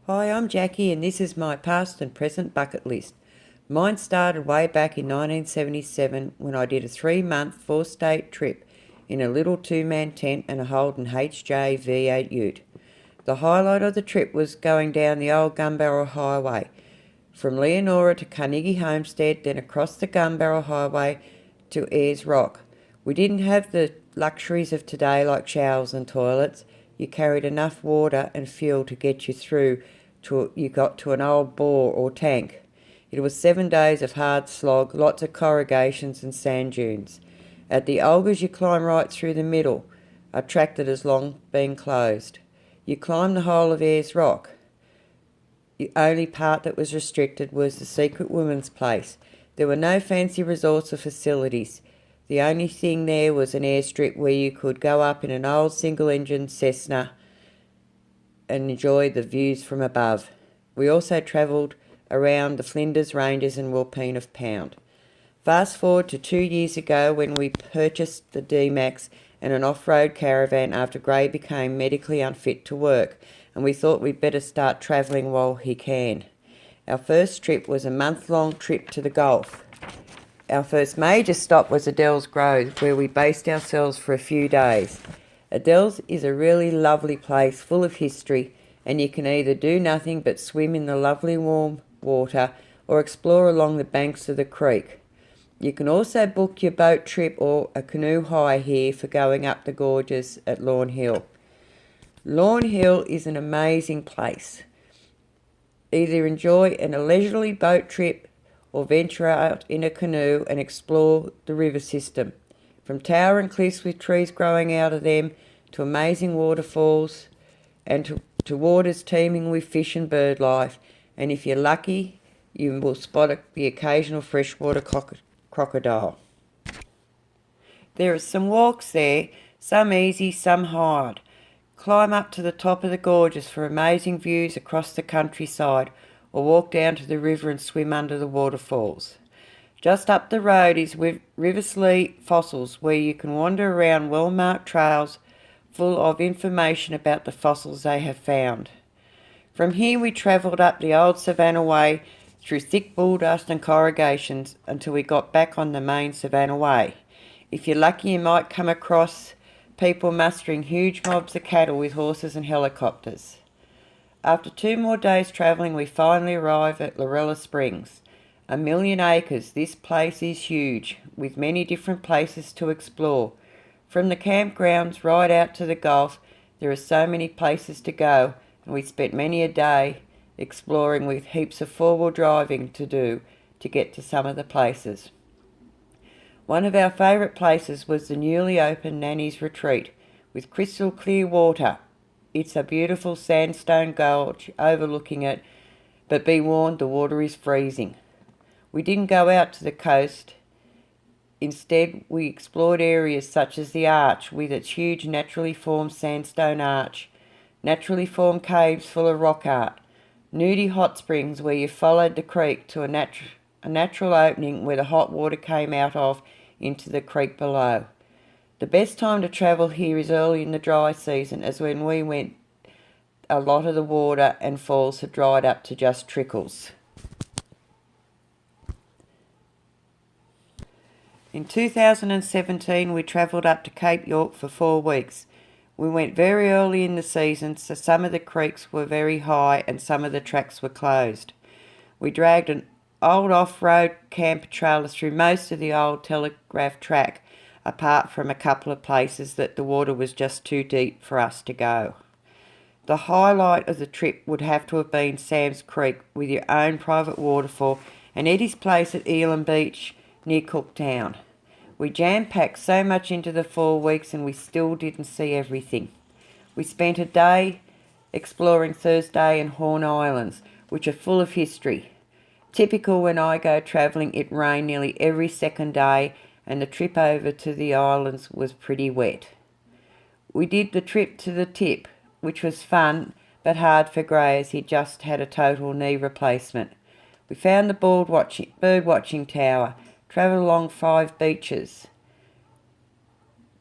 Hi, I'm Jackie and this is my past and present bucket list. Mine started way back in 1977 when I did a 3-month, 4-state trip in a little 2-man tent and a Holden HJ V8 ute. The highlight of the trip was going down the old Gun Barrel Highway from Leonora to Carnegie Homestead, then across the Gun Barrel Highway to Ayers Rock. We didn't have the luxuries of today like showers and toilets. You carried enough water and fuel to get you through till you got to an old bore or tank. It was 7 days of hard slog, lots of corrugations and sand dunes. At the Olgas you climb right through the middle, a track that has long been closed. You climb the whole of Ayers Rock. The only part that was restricted was the secret women's place. There were no fancy resorts or facilities. The only thing there was an airstrip where you could go up in an old single-engine Cessna and enjoy the views from above. We also travelled around the Flinders Ranges and Wilpena Pound. Fast forward to 2 years ago when we purchased the D-Max and an off-road caravan after Gray became medically unfit to work, and we thought we'd better start travelling while he can. Our first trip was a month-long trip to the Gulf. Our first major stop was Adele's Grove, where we based ourselves for a few days. Adele's is a really lovely place full of history, and you can either do nothing but swim in the lovely warm water or explore along the banks of the creek. You can also book your boat trip or a canoe hire here for going up the gorges at Lawn Hill. Lawn Hill is an amazing place. Either enjoy a leisurely boat trip or venture out in a canoe and explore the river system. From towering cliffs with trees growing out of them to amazing waterfalls and to waters teeming with fish and bird life. And if you're lucky, you will spot the occasional freshwater crocodile. There are some walks there, some easy, some hard. Climb up to the top of the gorges for amazing views across the countryside, or walk down to the river and swim under the waterfalls. Just up the road is Riverslea Fossils, where you can wander around well-marked trails full of information about the fossils they have found. From here we travelled up the old Savannah Way through thick bulldust and corrugations until we got back on the main Savannah Way. If you're lucky, you might come across people mustering huge mobs of cattle with horses and helicopters. After 2 more days travelling, we finally arrive at Lorella Springs. 1 million acres, this place is huge, with many different places to explore. From the campgrounds right out to the Gulf, there are so many places to go, and we spent many a day exploring with heaps of 4-wheel driving to do to get to some of the places. One of our favourite places was the newly opened Nanny's Retreat, with crystal clear water. It's a beautiful sandstone gulch overlooking it, but be warned, the water is freezing. We didn't go out to the coast. Instead, we explored areas such as the Arch with its huge naturally formed sandstone arch, naturally formed caves full of rock art, nudie hot springs where you followed the creek to a natural opening where the hot water came out of into the creek below. The best time to travel here is early in the dry season, as when we went, a lot of the water and falls had dried up to just trickles. In 2017, we travelled up to Cape York for 4 weeks. We went very early in the season, so some of the creeks were very high and some of the tracks were closed. We dragged an old off-road camper trailer through most of the old telegraph track, apart from a couple of places that the water was just too deep for us to go. The highlight of the trip would have to have been Sam's Creek with your own private waterfall and Eddie's place at Elam Beach near Cooktown. We jam-packed so much into the 4 weeks and we still didn't see everything. We spent a day exploring Thursday and Horn Islands, which are full of history. Typical when I go travelling, it rained nearly every second day and the trip over to the islands was pretty wet. We did the trip to the tip, which was fun but hard for Gray as he just had a total knee replacement. We found the bird watching tower, travelled along 5 beaches.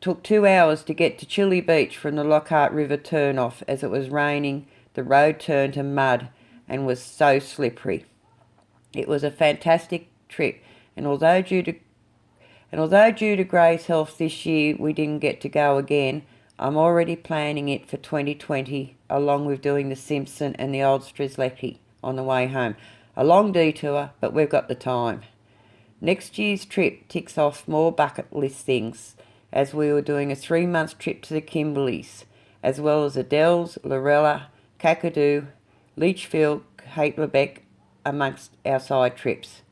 Took 2 hours to get to Chili Beach from the Lockhart River turnoff as it was raining. The road turned to mud and was so slippery. It was a fantastic trip, and although due to Gray's health this year we didn't get to go again, I'm already planning it for 2020, along with doing the Simpson and the Old Strzelecki on the way home. A long detour, but we've got the time. Next year's trip ticks off more bucket list things, as we were doing a 3-month trip to the Kimberleys, as well as Adele's, Lorella, Kakadu, Leachfield, Hatelubeck, amongst our side trips.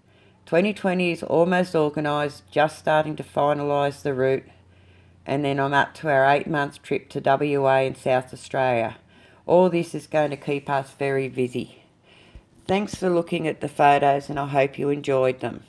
2020 is almost organised, just starting to finalise the route, and then I'm up to our 8-month trip to WA in South Australia. All this is going to keep us very busy. Thanks for looking at the photos, and I hope you enjoyed them.